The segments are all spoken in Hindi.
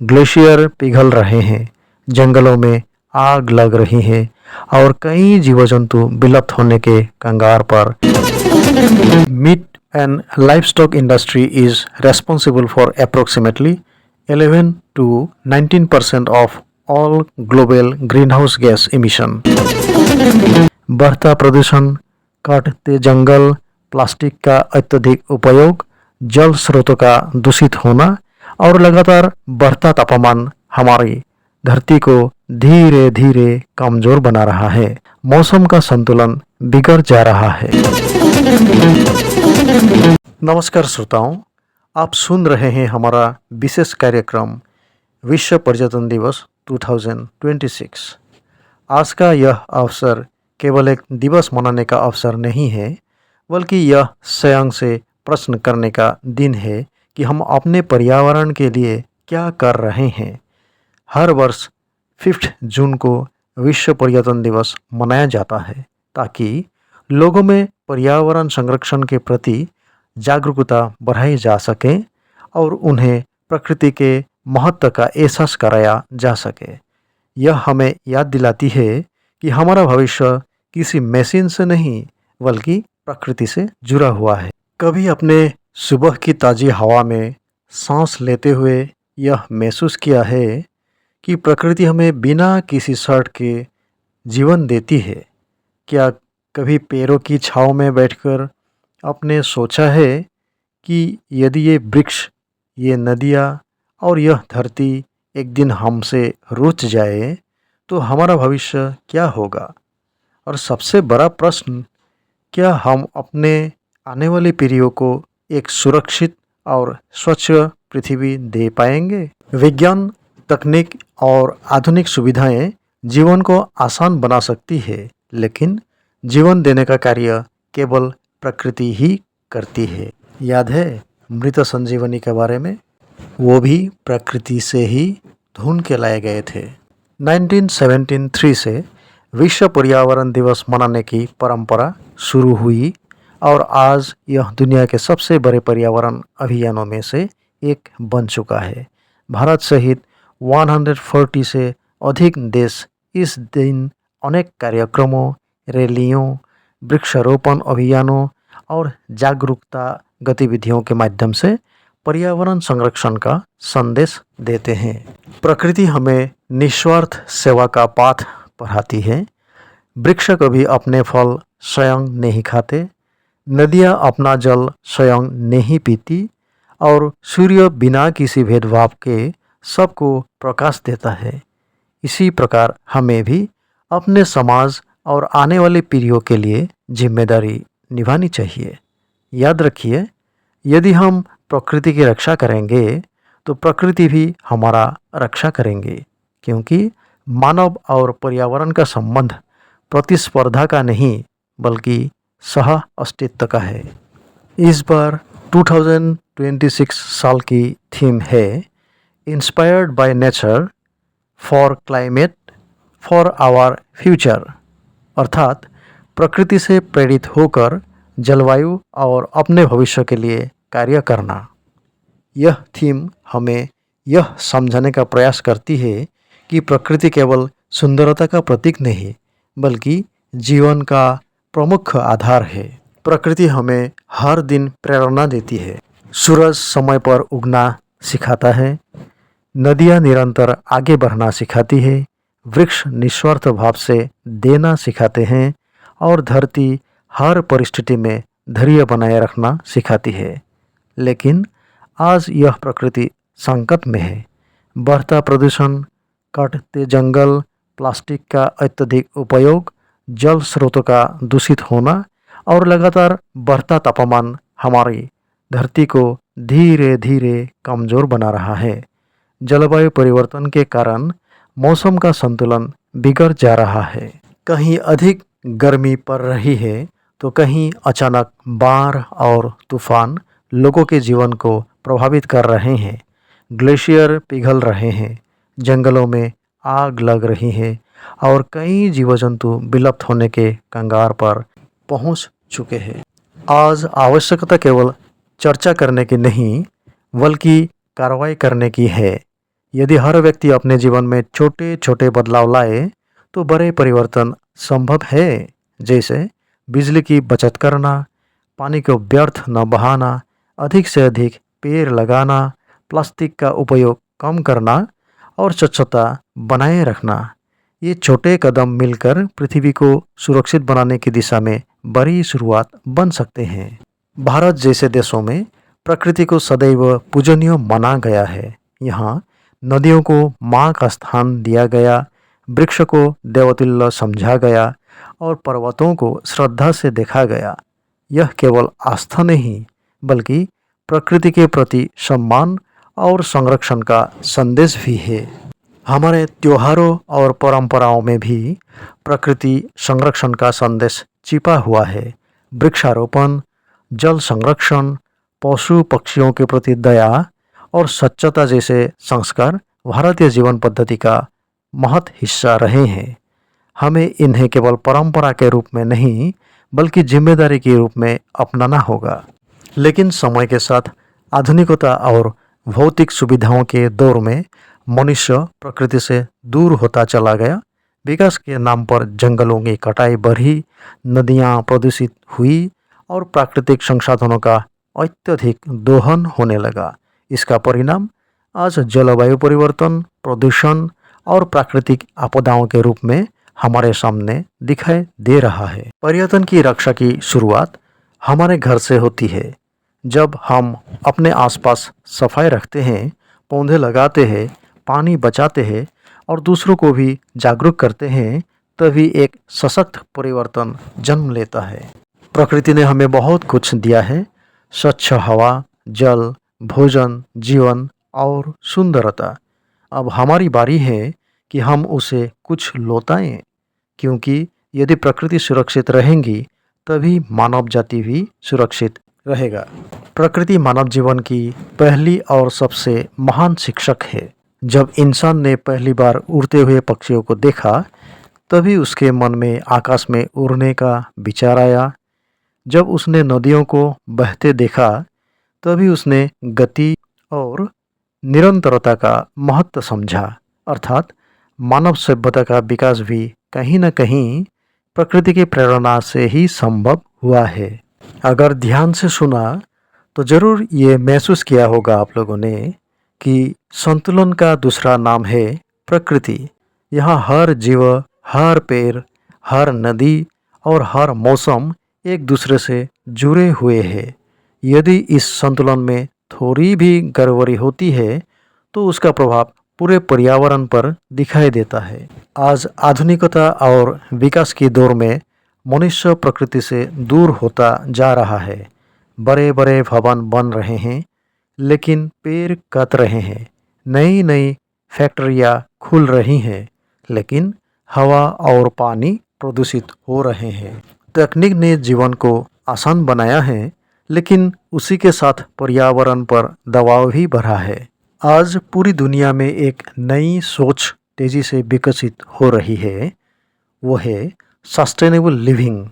ग्लेशियर पिघल रहे हैं, जंगलों में आग लग रही है और कई जीव जंतु विलुप्त होने के कंगार पर। Meat and livestock industry is responsible for approximately 11 to 19% of all global greenhouse gas emission। बढ़ता प्रदूषण, काटते जंगल, प्लास्टिक का अत्यधिक उपयोग, जल स्रोतों का दूषित होना और लगातार बढ़ता तापमान हमारी धरती को धीरे धीरे कमजोर बना रहा है। मौसम का संतुलन बिगड़ जा रहा है। नमस्कार श्रोताओं, आप सुन रहे हैं हमारा विशेष कार्यक्रम विश्व पर्यटन दिवस 2026। आज का यह अवसर केवल एक दिवस मनाने का अवसर नहीं है, बल्कि यह स्वयं से प्रश्न करने का दिन है कि हम अपने पर्यावरण के लिए क्या कर रहे हैं। हर वर्ष 5 जून को विश्व पर्यटन दिवस मनाया जाता है ताकि लोगों में पर्यावरण संरक्षण के प्रति जागरूकता बढ़ाई जा सके और उन्हें प्रकृति के महत्व का एहसास कराया जा सके। यह हमें याद दिलाती है कि हमारा भविष्य किसी मशीन से नहीं बल्कि प्रकृति से जुड़ा हुआ है। कभी अपने सुबह की ताज़ी हवा में सांस लेते हुए यह महसूस किया है कि प्रकृति हमें बिना किसी शर्त के जीवन देती है? क्या कभी पेड़ों की छांव में बैठकर आपने सोचा है कि यदि ये वृक्ष, ये नदियाँ और यह धरती एक दिन हमसे रुठ जाए तो हमारा भविष्य क्या होगा? और सबसे बड़ा प्रश्न, क्या हम अपने आने वाली पीढ़ियों को एक सुरक्षित और स्वच्छ पृथ्वी दे पाएंगे? विज्ञान, तकनीक और आधुनिक सुविधाएं जीवन को आसान बना सकती है, लेकिन जीवन देने का कार्य केवल प्रकृति ही करती है। याद है मृत संजीवनी के बारे में? वो भी प्रकृति से ही ढूंढ के लाए गए थे। 1973 से विश्व पर्यावरण दिवस मनाने की परंपरा शुरू हुई और आज यह दुनिया के सबसे बड़े पर्यावरण अभियानों में से एक बन चुका है। भारत सहित 140 से अधिक देश इस दिन अनेक कार्यक्रमों, रैलियों, वृक्षारोपण अभियानों और जागरूकता गतिविधियों के माध्यम से पर्यावरण संरक्षण का संदेश देते हैं। प्रकृति हमें निस्वार्थ सेवा का पाठ पढ़ाती है। वृक्ष कभी अपने फल स्वयं नहीं खाते, नदियाँ अपना जल स्वयं नहीं पीती और सूर्य बिना किसी भेदभाव के सबको प्रकाश देता है। इसी प्रकार हमें भी अपने समाज और आने वाली पीढ़ियों के लिए जिम्मेदारी निभानी चाहिए। याद रखिए, यदि हम प्रकृति की रक्षा करेंगे तो प्रकृति भी हमारा रक्षा करेंगे, क्योंकि मानव और पर्यावरण का संबंध प्रतिस्पर्धा का नहीं बल्कि सह अस्तित्व का है। इस बार 2026 साल की थीम है inspired by nature for climate for our future, अर्थात प्रकृति से प्रेरित होकर जलवायु और अपने भविष्य के लिए कार्य करना। यह थीम हमें यह समझाने का प्रयास करती है कि प्रकृति केवल सुंदरता का प्रतीक नहीं बल्कि जीवन का प्रमुख आधार है। प्रकृति हमें हर दिन प्रेरणा देती है। सूरज समय पर उगना सिखाता है, नदियाँ निरंतर आगे बढ़ना सिखाती है, वृक्ष निस्वार्थ भाव से देना सिखाते हैं और धरती हर परिस्थिति में धैर्य बनाए रखना सिखाती है। लेकिन आज यह प्रकृति संकट में है। बढ़ता प्रदूषण, काटते जंगल, प्लास्टिक का अत्यधिक उपयोग, जल स्रोतों का दूषित होना और लगातार बढ़ता तापमान हमारी धरती को धीरे धीरे कमजोर बना रहा है। जलवायु परिवर्तन के कारण मौसम का संतुलन बिगड़ जा रहा है। कहीं अधिक गर्मी पड़ रही है तो कहीं अचानक बाढ़ और तूफान लोगों के जीवन को प्रभावित कर रहे हैं। ग्लेशियर पिघल रहे हैं, जंगलों में आग लग रही है और कई जीव जंतु विलुप्त होने के कंगार पर पहुंच चुके हैं। आज आवश्यकता केवल चर्चा करने की नहीं बल्कि कार्रवाई करने की है। यदि हर व्यक्ति अपने जीवन में छोटे छोटे बदलाव लाए तो बड़े परिवर्तन संभव है। जैसे बिजली की बचत करना, पानी को व्यर्थ न बहाना, अधिक से अधिक पेड़ लगाना, प्लास्टिक का उपयोग कम करना और स्वच्छता बनाए रखना। ये छोटे कदम मिलकर पृथ्वी को सुरक्षित बनाने की दिशा में बड़ी शुरुआत बन सकते हैं। भारत जैसे देशों में प्रकृति को सदैव पूजनीय माना गया है। यहाँ नदियों को माँ का स्थान दिया गया, वृक्ष को देवतुल्य समझा गया और पर्वतों को श्रद्धा से देखा गया। यह केवल आस्था नहीं बल्कि प्रकृति के प्रति सम्मान और संरक्षण का संदेश भी है। हमारे त्योहारों और परंपराओं में भी प्रकृति संरक्षण का संदेश छिपा हुआ है। वृक्षारोपण, जल संरक्षण, पशु पक्षियों के प्रति दया और स्वच्छता जैसे संस्कार भारतीय जीवन पद्धति का महत्व हिस्सा रहे हैं। हमें इन्हें केवल परंपरा के रूप में नहीं बल्कि जिम्मेदारी के रूप में अपनाना होगा। लेकिन समय के साथ आधुनिकता और भौतिक सुविधाओं के दौर में मनुष्य प्रकृति से दूर होता चला गया। विकास के नाम पर जंगलों की कटाई बढ़ी, नदियाँ प्रदूषित हुई और प्राकृतिक संसाधनों का अत्यधिक दोहन होने लगा। इसका परिणाम आज जलवायु परिवर्तन, प्रदूषण और प्राकृतिक आपदाओं के रूप में हमारे सामने दिखाई दे रहा है। पर्यावरण की रक्षा की शुरुआत हमारे घर से होती है। जब हम अपने आसपास सफाई रखते हैं, पौधे लगाते हैं, पानी बचाते हैं और दूसरों को भी जागरूक करते हैं, तभी एक सशक्त परिवर्तन जन्म लेता है। प्रकृति ने हमें बहुत कुछ दिया है, स्वच्छ हवा, जल, भोजन, जीवन और सुंदरता। अब हमारी बारी है कि हम उसे कुछ लौटाएं, क्योंकि यदि प्रकृति सुरक्षित रहेगी तभी मानव जाति भी सुरक्षित रहेगा। प्रकृति मानव जीवन की पहली और सबसे महान शिक्षक है। जब इंसान ने पहली बार उड़ते हुए पक्षियों को देखा तभी उसके मन में आकाश में उड़ने का विचार आया। जब उसने नदियों को बहते देखा तभी उसने गति और निरंतरता का महत्व समझा। अर्थात मानव सभ्यता का विकास भी कहीं न कहीं प्रकृति की प्रेरणा से ही संभव हुआ है। अगर ध्यान से सुना तो जरूर ये महसूस किया होगा आप लोगों ने कि संतुलन का दूसरा नाम है प्रकृति। यहाँ हर जीव, हर पेड़, हर नदी और हर मौसम एक दूसरे से जुड़े हुए हैं। यदि इस संतुलन में थोड़ी भी गड़बड़ी होती है तो उसका प्रभाव पूरे पर्यावरण पर दिखाई देता है। आज आधुनिकता और विकास के दौर में मनुष्य प्रकृति से दूर होता जा रहा है। बड़े बड़े भवन बन रहे हैं लेकिन पेड़ कट रहे हैं, नई नई फैक्ट्रियाँ खुल रही हैं लेकिन हवा और पानी प्रदूषित हो रहे हैं। तकनीक ने जीवन को आसान बनाया है लेकिन उसी के साथ पर्यावरण पर दबाव भी बढ़ा है। आज पूरी दुनिया में एक नई सोच तेजी से विकसित हो रही है, वो है सस्टेनेबल लिविंग,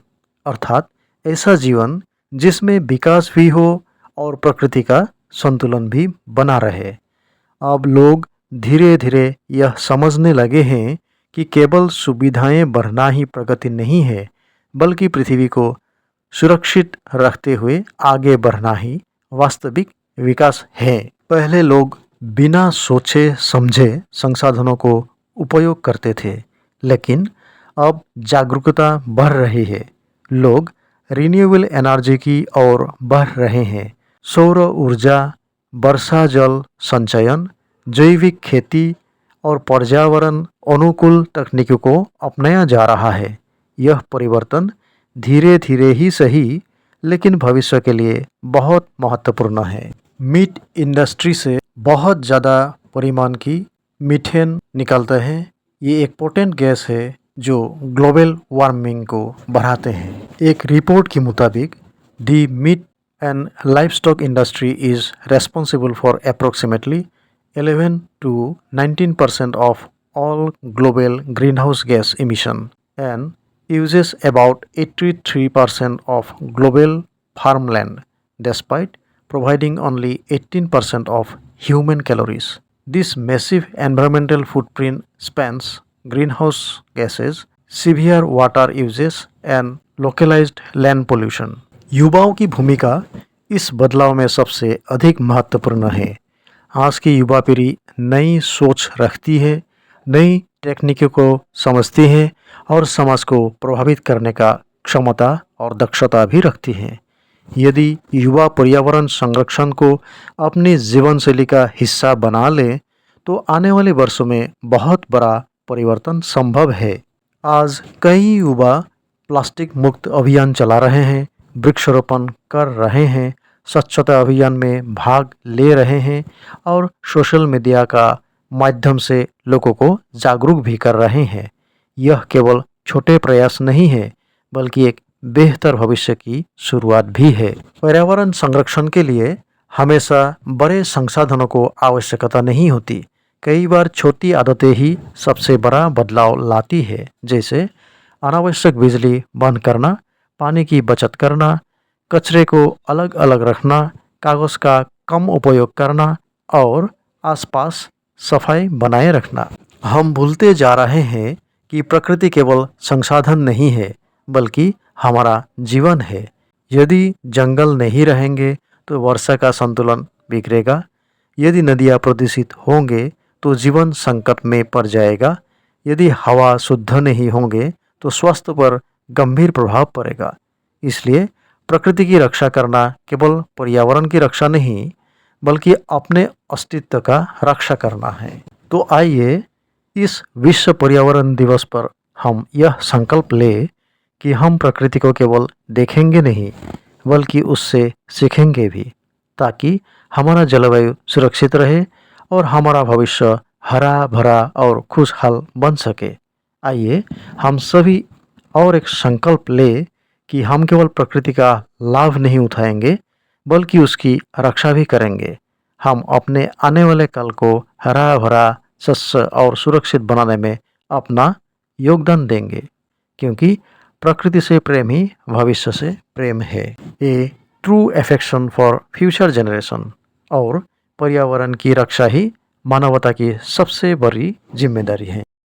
अर्थात ऐसा जीवन जिसमें विकास भी हो और प्रकृति का संतुलन भी बना रहे। अब लोग धीरे धीरे यह समझने लगे हैं कि केवल सुविधाएं बढ़ना ही प्रगति नहीं है बल्कि पृथ्वी को सुरक्षित रखते हुए आगे बढ़ना ही वास्तविक विकास है। पहले लोग बिना सोचे समझे संसाधनों को उपयोग करते थे लेकिन अब जागरूकता बढ़ रही है। लोग रिन्यूएबल एनर्जी की ओर बढ़ रहे हैं। सौर ऊर्जा, वर्षा जल संचयन, जैविक खेती और पर्यावरण अनुकूल तकनीकों को अपनाया जा रहा है। यह परिवर्तन धीरे धीरे ही सही लेकिन भविष्य के लिए बहुत महत्वपूर्ण है। मीट इंडस्ट्री से बहुत ज़्यादा परिमाण की मीथेन निकलता है। ये एक पोटेंट गैस है जो ग्लोबल वार्मिंग को बढ़ाते हैं। एक रिपोर्ट के मुताबिक the meat and livestock industry is responsible for approximately 11 to 19% of all global greenhouse gas emission and uses about 83% of global farmland despite providing only 18% of human calories. This massive environmental footprint spans greenhouse gases, severe water uses and localized land pollution. युवाओं की भूमिका इस बदलाव में सबसे अधिक महत्वपूर्ण है। आज की युवा पीढ़ी नई सोच रखती है, नई टेक्निकों को समझती है और समाज को प्रभावित करने का क्षमता और दक्षता भी रखती है। यदि युवा पर्यावरण संरक्षण को अपनी जीवनशैली का हिस्सा बना ले तो आने वाले वर्षों में बहुत बड़ा परिवर्तन संभव है। आज कई युवा प्लास्टिक मुक्त अभियान चला रहे हैं, वृक्षारोपण कर रहे हैं, स्वच्छता अभियान में भाग ले रहे हैं और सोशल मीडिया का माध्यम से लोगों को जागरूक भी कर रहे हैं। यह केवल छोटे प्रयास नहीं है बल्कि एक बेहतर भविष्य की शुरुआत भी है। पर्यावरण संरक्षण के लिए हमेशा बड़े संसाधनों को आवश्यकता नहीं होती। कई बार छोटी आदतें ही सबसे बड़ा बदलाव लाती है, जैसे अनावश्यक बिजली बंद करना, पानी की बचत करना, कचरे को अलग अलग रखना, कागज़ का कम उपयोग करना और आसपास सफाई बनाए रखना। हम भूलते जा रहे हैं कि प्रकृति केवल संसाधन नहीं है बल्कि हमारा जीवन है। यदि जंगल नहीं रहेंगे तो वर्षा का संतुलन बिगड़ेगा, यदि नदियाँ प्रदूषित होंगे तो जीवन संकट में पड़ जाएगा, यदि हवा शुद्ध नहीं होंगे तो स्वास्थ्य पर गंभीर प्रभाव पड़ेगा। इसलिए प्रकृति की रक्षा करना केवल पर्यावरण की रक्षा नहीं बल्कि अपने अस्तित्व का रक्षा करना है। तो आइए इस विश्व पर्यावरण दिवस पर हम यह संकल्प लें कि हम प्रकृति को केवल देखेंगे नहीं बल्कि उससे सीखेंगे भी, ताकि हमारा जलवायु सुरक्षित रहे और हमारा भविष्य हरा भरा और खुशहाल बन सके। आइए हम सभी और एक संकल्प लें कि हम केवल प्रकृति का लाभ नहीं उठाएंगे बल्कि उसकी रक्षा भी करेंगे। हम अपने आने वाले कल को हरा भरा, स्वच्छ और सुरक्षित बनाने में अपना योगदान देंगे, क्योंकि प्रकृति से प्रेम ही भविष्य से प्रेम है। A true affection for future generation. और पर्यावरण की रक्षा ही मानवता की सबसे बड़ी जिम्मेदारी है।